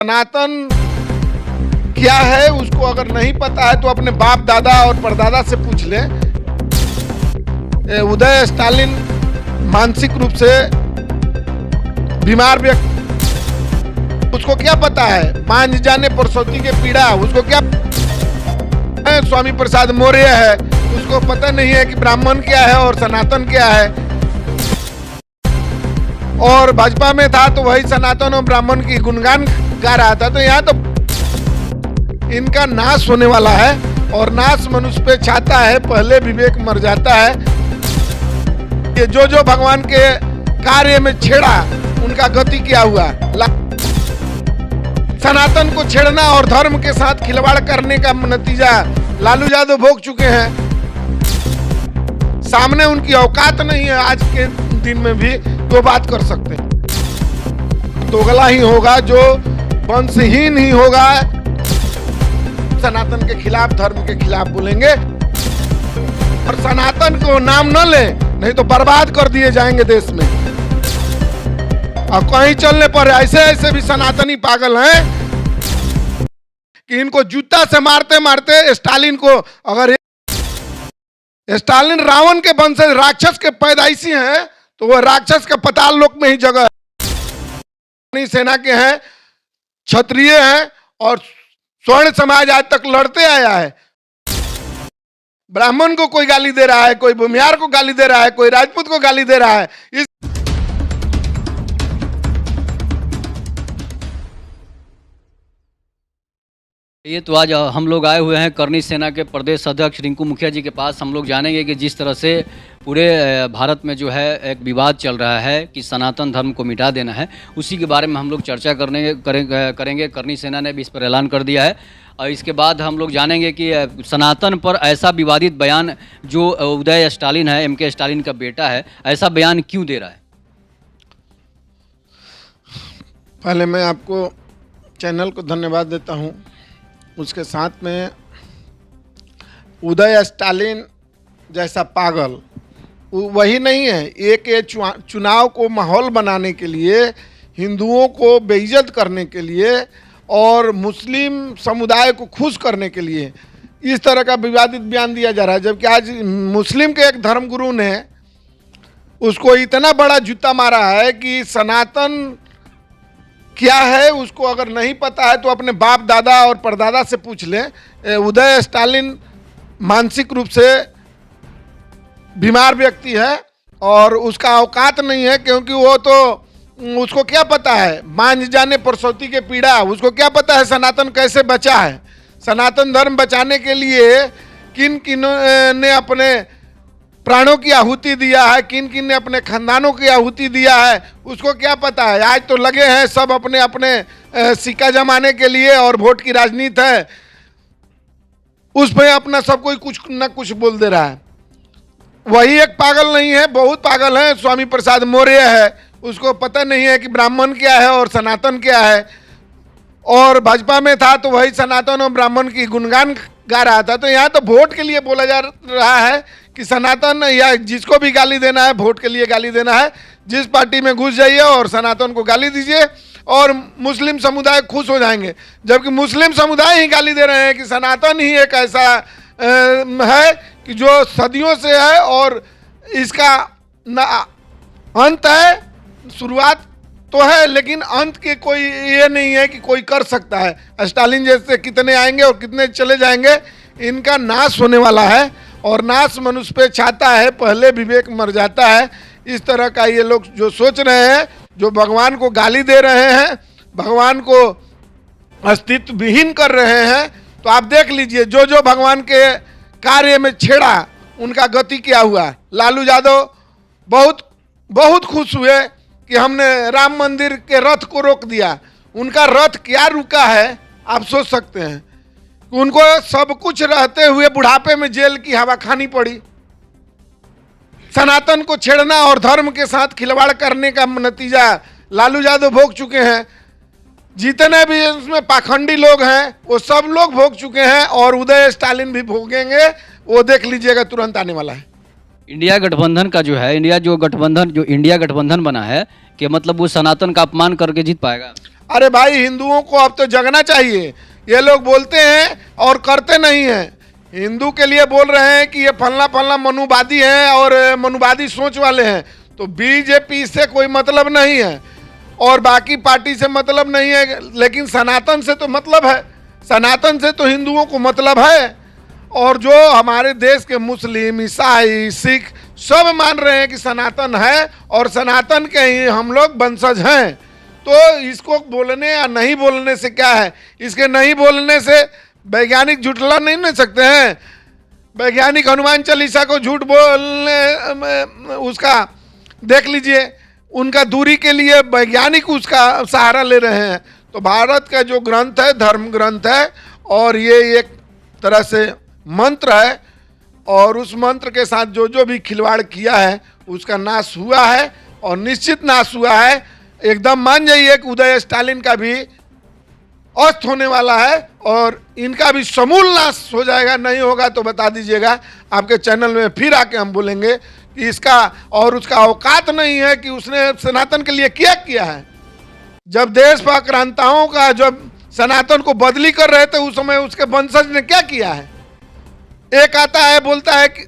सनातन क्या है उसको अगर नहीं पता है तो अपने बाप दादा और परदादा से पूछ ले। उदय स्टालिन मानसिक रूप से बीमार व्यक्ति, उसको क्या पता है मांझ जाने परसौती के पीड़ा, उसको क्या स्वामी प्रसाद मौर्य है, उसको पता नहीं है कि ब्राह्मण क्या है और सनातन क्या है। और भाजपा में था तो वही सनातन और ब्राह्मण की गुणगान गा रहा था। तो यहाँ तो इनका नाश होने वाला है और नाश मनुष्य पे छाता है, पहले विवेक मर जाता है। ये जो भगवान के कार्य में छेड़ा उनका गति क्या हुआ। सनातन को छेड़ना और धर्म के साथ खिलवाड़ करने का नतीजा लालू यादव भोग चुके हैं। सामने उनकी औकात नहीं है आज के दिन में भी तो बात कर सकते हैं। दोगला ही होगा जो वंशहीन ही होगा, सनातन के खिलाफ धर्म के खिलाफ बोलेंगे। और सनातन को नाम न ले, नहीं तो बर्बाद कर दिए जाएंगे देश में। और कहीं चलने पर ऐसे ऐसे भी सनातनी पागल हैं कि इनको जूता से मारते मारते स्टालिन को, अगर स्टालिन रावण के वंशज राक्षस के पैदाइशी हैं तो वह राक्षस के पाताल लोक में ही जगह है। सेना के हैं, क्षत्रिय हैं और स्वर्ण समाज आज तक लड़ते आया है। ब्राह्मण को कोई गाली दे रहा है, कोई भूमिहार को गाली दे रहा है, कोई राजपूत को गाली दे रहा है। ये तो आज हम लोग आए हुए हैं करनी सेना के प्रदेश अध्यक्ष रिंकू मुखिया जी के पास। हम लोग जानेंगे कि जिस तरह से पूरे भारत में जो है एक विवाद चल रहा है कि सनातन धर्म को मिटा देना है, उसी के बारे में हम लोग चर्चा करेंगे। करनी सेना ने भी इस पर ऐलान कर दिया है। और इसके बाद हम लोग जानेंगे कि सनातन पर ऐसा विवादित बयान जो उदय स्टालिन है, MK स्टालिन का बेटा है, ऐसा बयान क्यों दे रहा है। पहले मैं आपको चैनल को धन्यवाद देता हूँ। उसके साथ में उदय स्टालिन जैसा पागल वही नहीं है। एक ये चुनाव को माहौल बनाने के लिए, हिंदुओं को बेइज्जत करने के लिए और मुस्लिम समुदाय को खुश करने के लिए इस तरह का विवादित बयान दिया जा रहा है। जबकि आज मुस्लिम के एक धर्मगुरु ने उसको इतना बड़ा जूता मारा है कि सनातन क्या है उसको अगर नहीं पता है तो अपने बाप दादा और परदादा से पूछ ले। उदय स्टालिन मानसिक रूप से बीमार व्यक्ति है और उसका औकात नहीं है, क्योंकि वो तो उसको क्या पता है मांझ जाने परसौती के पीड़ा, उसको क्या पता है सनातन कैसे बचा है। सनातन धर्म बचाने के लिए किन किन ने अपने प्राणों की आहुति दिया है, किन किन ने अपने खानदानों की आहुति दिया है, उसको क्या पता है। आज तो लगे हैं सब अपने अपने सिक्का जमाने के लिए और वोट की राजनीति है, उस पर अपना सब कोई कुछ न कुछ बोल दे रहा है। वही एक पागल नहीं है, बहुत पागल है। स्वामी प्रसाद मौर्य है, उसको पता नहीं है कि ब्राह्मण क्या है और सनातन क्या है। और भाजपा में था तो वही सनातन और ब्राह्मण की गुणगान गा रहा था। तो यहाँ तो वोट के लिए बोला जा रहा है कि सनातन, या जिसको भी गाली देना है वोट के लिए गाली देना है, जिस पार्टी में घुस जाइए और सनातन को गाली दीजिए और मुस्लिम समुदाय खुश हो जाएंगे। जबकि मुस्लिम समुदाय ही गाली दे रहे हैं कि सनातन ही एक ऐसा है कि जो सदियों से है और इसका ना अंत है, शुरुआत तो है लेकिन अंत के कोई ये नहीं है कि कोई कर सकता है। स्टालिन जैसे कितने आएंगे और कितने चले जाएंगे, इनका नाश होने वाला है और नाश मनुष्य पे छाता है, पहले विवेक मर जाता है। इस तरह का ये लोग जो सोच रहे हैं, जो भगवान को गाली दे रहे हैं, भगवान को अस्तित्व विहीन कर रहे हैं, तो आप देख लीजिए जो भगवान के कार्य में छेड़ा उनका गति क्या हुआ। लालू यादव बहुत खुश हुए कि हमने राम मंदिर के रथ को रोक दिया। उनका रथ क्या रुका है आप सोच सकते हैं। उनको सब कुछ रहते हुए बुढ़ापे में जेल की हवा खानी पड़ी। सनातन को छेड़ना और धर्म के साथ खिलवाड़ करने का नतीजा लालू यादव भोग चुके हैं। जितने भी उसमें पाखंडी लोग हैं वो सब लोग भोग चुके हैं और उदय स्टालिन भी भोगेंगे, वो देख लीजिएगा, तुरंत आने वाला है। इंडिया गठबंधन का जो है, इंडिया गठबंधन बना है कि मतलब वो सनातन का अपमान करके जीत पाएगा। अरे भाई, हिंदुओं को अब तो जगना चाहिए। ये लोग बोलते हैं और करते नहीं हैं। हिंदू के लिए बोल रहे हैं कि ये फलना फलना मनुवादी हैं और मनुवादी सोच वाले हैं, तो बीजेपी से कोई मतलब नहीं है और बाकी पार्टी से मतलब नहीं है, लेकिन सनातन से तो मतलब है। सनातन से तो हिंदुओं को मतलब है। और जो हमारे देश के मुस्लिम, ईसाई, सिख सब मान रहे हैं कि सनातन है और सनातन के ही हम लोग वंशज हैं। तो इसको बोलने या नहीं बोलने से क्या है? इसके नहीं बोलने से वैज्ञानिक झूठला नहीं ले सकते हैं। वैज्ञानिक हनुमान चालीसा को झूठ बोलने उसका देख लीजिए, उनका दूरी के लिए वैज्ञानिक उसका सहारा ले रहे हैं। तो भारत का जो ग्रंथ है धर्म ग्रंथ है और ये एक तरह से मंत्र है और उस मंत्र के साथ जो जो भी खिलवाड़ किया है उसका नाश हुआ है और निश्चित नाश हुआ है। एकदम मान जाइए कि उदय स्टालिन का भी अस्त होने वाला है और इनका भी समूल नाश हो जाएगा। नहीं होगा तो बता दीजिएगा, आपके चैनल में फिर आके हम बोलेंगे कि इसका और उसका औकात नहीं है कि उसने सनातन के लिए क्या किया है। जब देश आक्रांताओं का जब सनातन को बदली कर रहे थे उस समय उसके वंशज ने क्या किया है? एक आता है बोलता है कि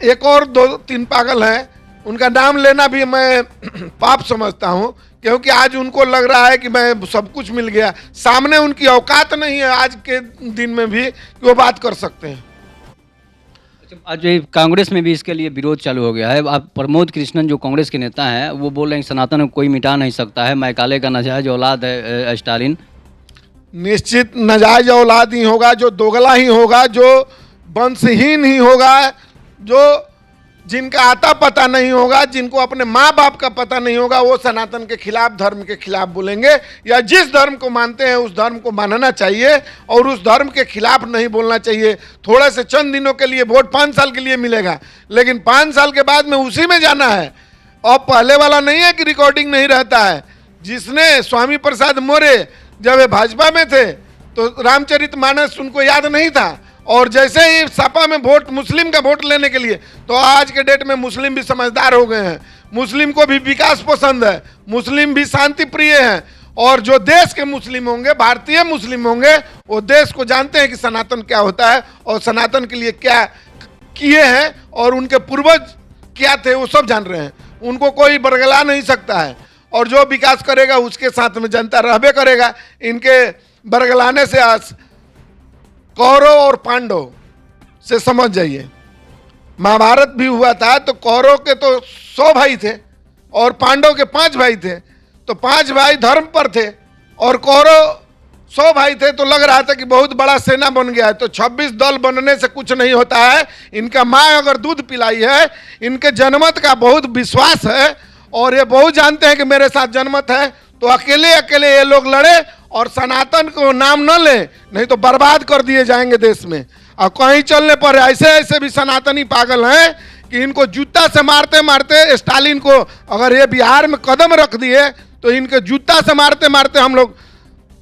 एक और 2-3 पागल हैं, उनका नाम लेना भी मैं पाप समझता हूं, क्योंकि आज उनको लग रहा है कि मैं सब कुछ मिल गया। सामने उनकी औकात नहीं है आज के दिन में भी कि वो बात कर सकते हैं। आज ये कांग्रेस में भी इसके लिए विरोध चालू हो गया है। आप प्रमोद कृष्णन जो कांग्रेस के नेता हैं वो बोल रहे हैं सनातन को कोई मिटा नहीं सकता है, मैकाले का नाजायज औलाद है स्टालिन। निश्चित नाजायज औलाद ही होगा, जो दोगला ही होगा, जो वंशहीन ही होगा, जो जिनका आता पता नहीं होगा, जिनको अपने माँ बाप का पता नहीं होगा, वो सनातन के खिलाफ, धर्म के खिलाफ बोलेंगे। या जिस धर्म को मानते हैं उस धर्म को मानना चाहिए और उस धर्म के खिलाफ नहीं बोलना चाहिए। थोड़े से चंद दिनों के लिए वोट 5 साल के लिए मिलेगा, लेकिन 5 साल के बाद में उसी में जाना है। और पहले वाला नहीं है कि रिकॉर्डिंग नहीं रहता है। जिसने स्वामी प्रसाद मौर्य जब वे भाजपा में थे तो रामचरितमानस उनको याद नहीं था, और जैसे ही सपा में वोट, मुस्लिम का वोट लेने के लिए, तो आज के डेट में मुस्लिम भी समझदार हो गए हैं। मुस्लिम को भी विकास पसंद है, मुस्लिम भी शांति प्रिय हैं। और जो देश के मुस्लिम होंगे, भारतीय मुस्लिम होंगे, वो देश को जानते हैं कि सनातन क्या होता है और सनातन के लिए क्या किए हैं और उनके पूर्वज क्या थे वो सब जान रहे हैं। उनको कोई बरगला नहीं सकता है और जो विकास करेगा उसके साथ में जनता रहबे करेगा। इनके बरगलाने से कौरव और पांडव से समझ जाइए। महाभारत भी हुआ था तो कौरव के तो 100 भाई थे और पांडव के 5 भाई थे, तो 5 भाई धर्म पर थे और कौरव 100 भाई थे। तो लग रहा था कि बहुत बड़ा सेना बन गया है। तो 26 दल बनने से कुछ नहीं होता है। इनका माँ अगर दूध पिलाई है, इनके जनमत का बहुत विश्वास है और ये बहुत जानते हैं कि मेरे साथ जनमत है, तो अकेले अकेले ये लोग लड़े और सनातन को नाम न ले, नहीं तो बर्बाद कर दिए जाएंगे देश में। और कहीं चलने पर ऐसे ऐसे भी सनातनी पागल हैं कि इनको जूता से मारते मारते स्टालिन को अगर ये बिहार में कदम रख दिए तो इनके जूता से मारते मारते हम लोग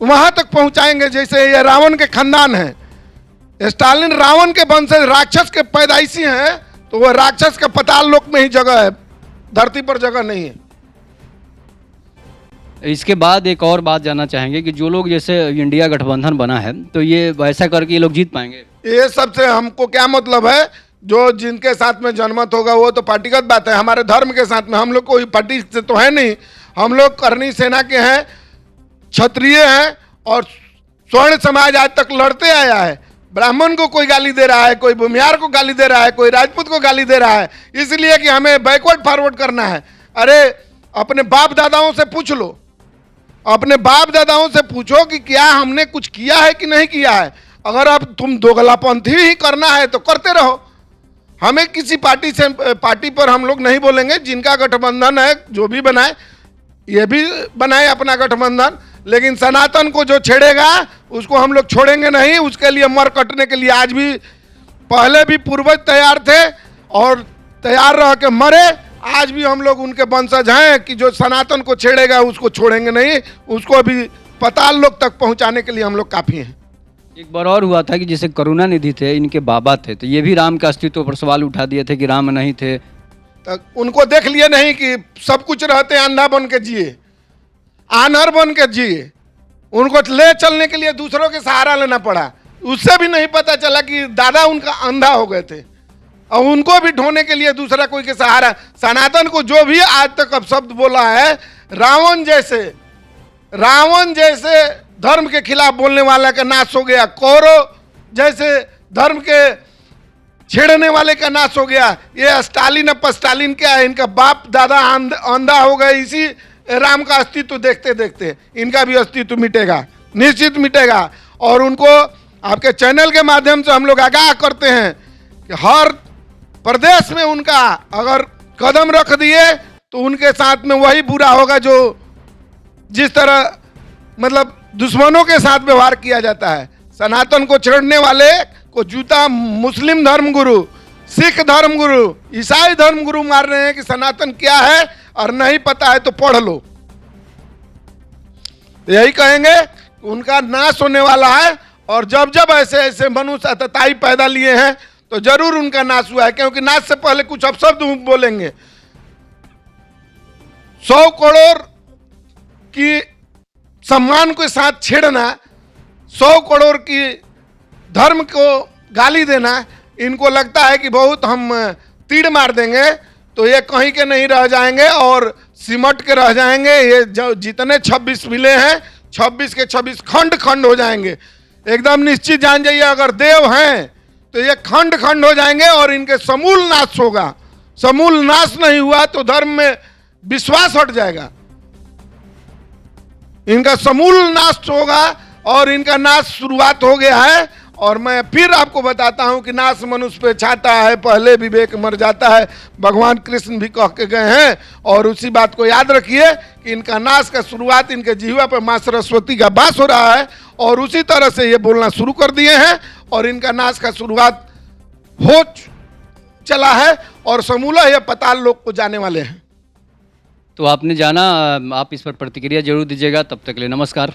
वहां तक पहुंचाएंगे जैसे ये रावण के खानदान है। स्टालिन रावण के वंशज, राक्षस के पैदाइशी हैं, तो वह राक्षस के पाताल लोक में ही जगह है, धरती पर जगह नहीं है। इसके बाद एक और बात जानना चाहेंगे कि जो लोग जैसे इंडिया गठबंधन बना है तो ये वैसा करके ये लोग जीत पाएंगे? ये सबसे हमको क्या मतलब है? जो जिनके साथ में जनमत होगा वो तो पार्टीगत बात है। हमारे धर्म के साथ में हम लोग कोई पार्टी से तो है नहीं। हम लोग करनी सेना के हैं, क्षत्रिय हैं और स्वर्ण समाज आज तक लड़ते आया है। ब्राह्मण को कोई गाली दे रहा है, कोई भूमिहार को गाली दे रहा है, कोई राजपूत को गाली दे रहा है, इसलिए कि हमें बैकवर्ड फॉरवर्ड करना है। अरे अपने बाप दादाओं से पूछ लो, अपने बाप दादाओं से पूछो कि क्या हमने कुछ किया है कि नहीं किया है। अगर अब तुम दोगलापंथी ही करना है तो करते रहो। हमें किसी पार्टी पर हम लोग नहीं बोलेंगे। जिनका गठबंधन है जो भी बनाए, ये भी बनाए अपना गठबंधन, लेकिन सनातन को जो छेड़ेगा उसको हम लोग छोड़ेंगे नहीं। उसके लिए मर कटने के लिए आज भी, पहले भी पूर्वज तैयार थे और तैयार रह के मरे। आज भी हम लोग उनके वंशज हैं कि जो सनातन को छेड़ेगा उसको छोड़ेंगे नहीं, उसको भी पाताल लोक तक पहुंचाने के लिए हम लोग काफ़ी हैं। एक बार और हुआ था कि जैसे करुणानिधि थे, इनके बाबा थे, तो ये भी राम के अस्तित्व पर सवाल उठा दिए थे कि राम नहीं थे। तो उनको देख लिए नहीं कि सब कुछ रहते अंधा बन के जिए, आनर बन के जिए, उनको ले चलने के लिए दूसरों के सहारा लेना पड़ा। उससे भी नहीं पता चला कि दादा उनका अंधा हो गए थे और उनको भी ढोने के लिए दूसरा कोई के सहारा। सनातन को जो भी आज तक अब शब्द बोला है, रावण जैसे धर्म के खिलाफ बोलने वाला का नाश हो गया, कौरव जैसे धर्म के छेड़ने वाले का नाश हो गया। ये स्टालिन स्टालिन क्या है, इनका बाप दादा अंधा हो गए इसी राम का अस्तित्व देखते देखते। इनका भी अस्तित्व मिटेगा, निश्चित मिटेगा। और उनको आपके चैनल के माध्यम से हम लोग आगाह करते हैं कि हर प्रदेश में उनका अगर कदम रख दिए तो उनके साथ में वही बुरा होगा जो जिस तरह मतलब दुश्मनों के साथ व्यवहार किया जाता है। सनातन को छेड़ने वाले को जूता मुस्लिम धर्मगुरु, सिख धर्मगुरु, ईसाई धर्मगुरु मार रहे हैं कि सनातन क्या है, और नहीं पता है तो पढ़ लो। यही कहेंगे उनका नाश होने वाला है। और जब जब ऐसे ऐसे मनुष्य अतताई पैदा लिए हैं तो जरूर उनका नाश हुआ है, क्योंकि नाश से पहले कुछ अपशब्द बोलेंगे। 100 करोड़ की सम्मान के साथ छेड़ना, 100 करोड़ की धर्म को गाली देना, इनको लगता है कि बहुत हम तीर मार देंगे तो ये कहीं के नहीं रह जाएंगे और सिमट के रह जाएंगे। ये जो जितने 26 मिले हैं, 26 के 26 खंड खंड हो जाएंगे। एकदम निश्चित जान जाइए, अगर देव हैं तो ये खंड खंड हो जाएंगे और इनके समूल नाश होगा। समूल नाश नहीं हुआ तो धर्म में विश्वास हट जाएगा। इनका समूल नाश होगा और इनका नाश शुरुआत हो गया है। और मैं फिर आपको बताता हूं कि नाश मनुष्य पे छाता है, पहले विवेक मर जाता है, भगवान कृष्ण भी कह के गए हैं। और उसी बात को याद रखिए कि इनका नाश का शुरुआत इनके जीवा पर मां सरस्वती का वास हो रहा है और उसी तरह से ये बोलना शुरू कर दिए हैं और इनका नाश का शुरुआत हो चला है और समूला ये पाताल लोक को जाने वाले हैं। तो आपने जाना, आप इस पर प्रतिक्रिया जरूर दीजिएगा। तब तक के लिए नमस्कार।